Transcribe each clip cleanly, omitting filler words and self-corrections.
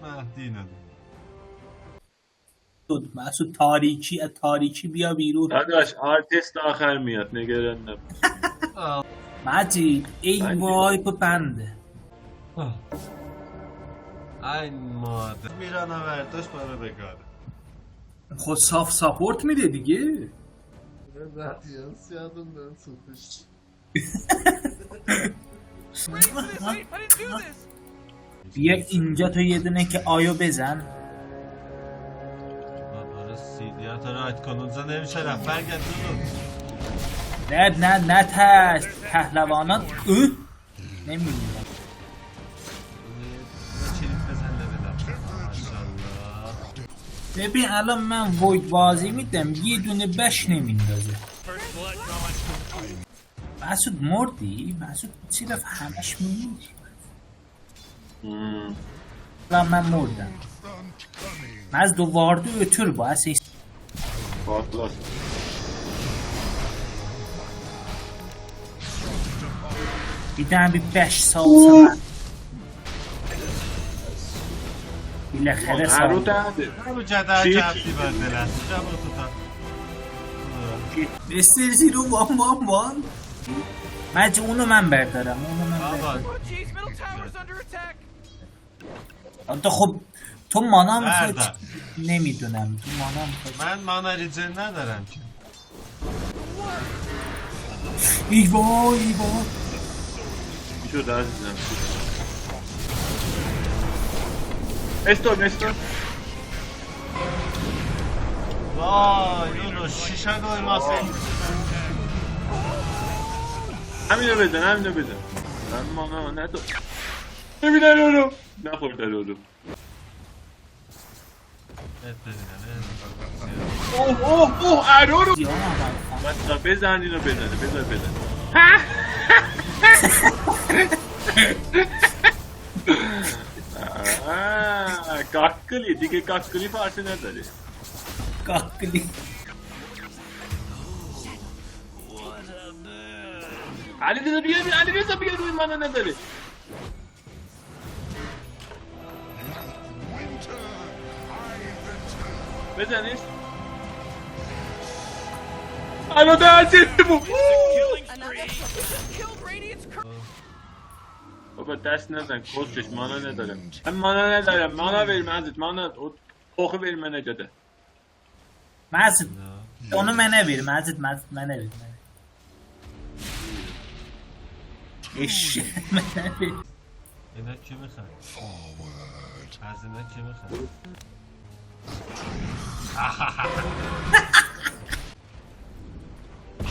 مهدینه مسعود تاریکی بیا بیرون. داداش آرتیست آخر میاد نگران نباش. مجید ای وای په بنده این ماده میرانه ورداش برای بگاره خود صاف ساپورت میده دیگه. بیا اینجا تو یه دونه که آیو بزن. برای سیدیات رایت کن اونجا نمیشه رفت برگرد دونو نه ترس پهلوانان نمیدونم چریف بزن نبیدم ماشالله. ببین الان من وید بازی میدم یه دونه بش نمیندازه. مسعود مردی؟ مسعود چرا همش میمیری؟ الان من مردم. از دو واردو ötür bu asis. Patlar. Bir beş salsa. بالاخره رو رو جدر جبتی بردلن جب رو تو تا مستر زیرو وان مجه اونو من بردارم تو خب تو مانا میخواد نمیدونم تو مانا میخواد من مانا ریجن ندارم که ایوا شو در دیدم استون وای اون رو شیشه گوی ماسه همینو بزن من مانا ندارم نمیدن اونو نخورد رو اوه ارو رو بزن اینو بزن kakkali دیگه kakkali farsı نداره kakkali علی رضا بیا روی منو نداره بزنیش الو درچه بو بابا دست نزن کسش مانا ندارم مانا verir Mazit mana oku verir mənə gödə Mazit onu mənə ver Mazit mənə ver eşşe mənə ver اینا کی میخواد از اینا کی میخواد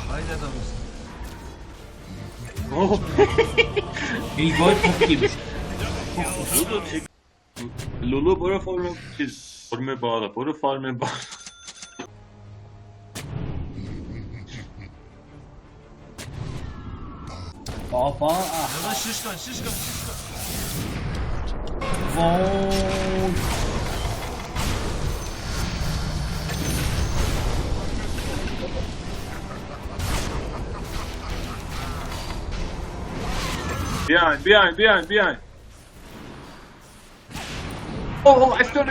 haydi adamız ای وای خوب گیرش لولو برو فرم بالا بابا شش کن وای Behind. Oh, I stole.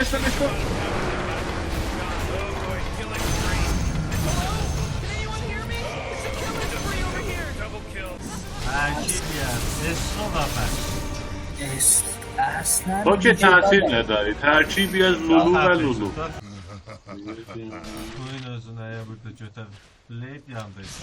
اصلا تو که تاثیر نداری ترکیبی از لولو و لولو تو این ازونه burada götür late yandayız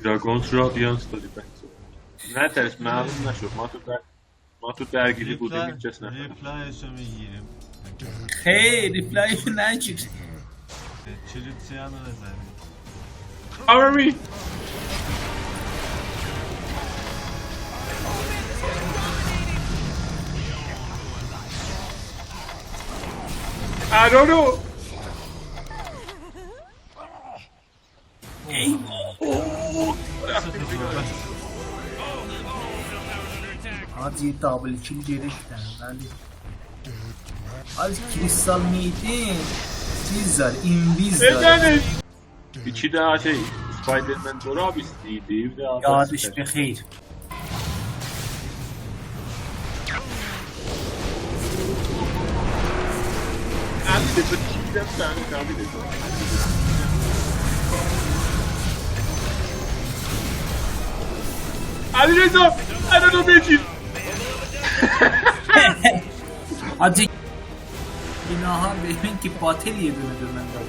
دراگونز رادیانس داری نه ترس معلوم نشد ما تو درگیری بودیم هیچ جس نفرم ریپلایشو میگیریم خیلی ریپلایشو نگیر چریپسیانو بزنیم آرمی ارورو ای حاجی دابل کیل گرفتن ولی حاجی کریستال میدین چیز داره اینویز داره بزنش İki daha şey Spider-Man Dorabis'liydi. Bir de یادش بخیر Abi de çekeceğim sen abi de. Ali Reza, Arada Bekir. Hacı günaha benim ki batel yedin ben de.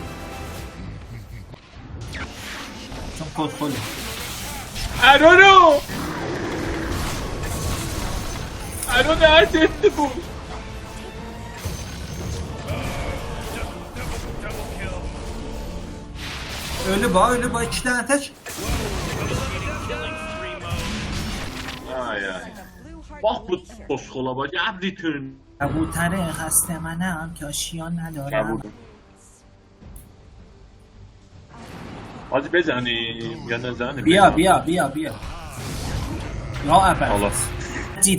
Çok kontrolü. Arada. Arada art etti bu. Öyle bak 2 tane taş. Ay ay. Bak bu poskola bak ya return. کبوتر خسته منم که آشیان ندارم Hadi bezenim. Ya nezanim. بیا یا اول Allah.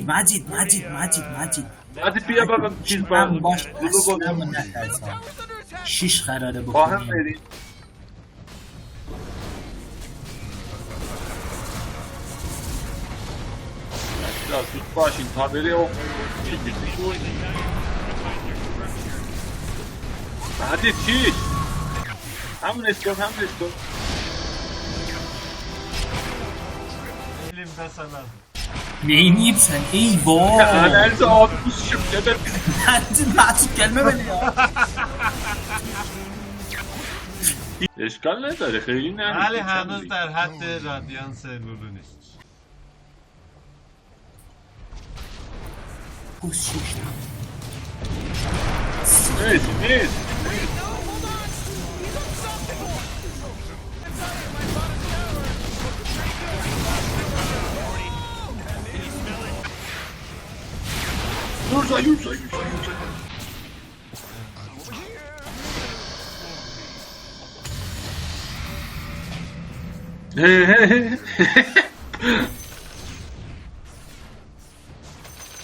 مجید Hadi bia baba çiz من ben. باش Bunu اصلا koydum. نترسم 6 قراره Baham بکنیم verin. Biraz tut başın haberi yok. Hadi çiz. Hem resto. Elimde sana. Neyini yiyip sen eyvah Nerede abimiz şimdi de Mecid gelme beni ya اشکال نداره خیلی نه ولی هنوز در حد رادیانس لولو نیست. پوست شیشتم نیست Yursa.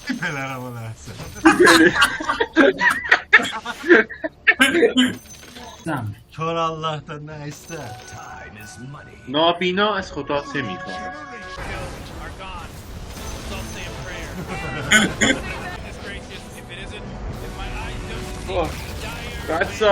Tipeler ama derse. زم Kör Allah'tan ne ister? نابینا از خدا چه میخواهد are gone. Let's all say a prayer. Goodness gracious, if it isn't, if my eyes don't see, بچه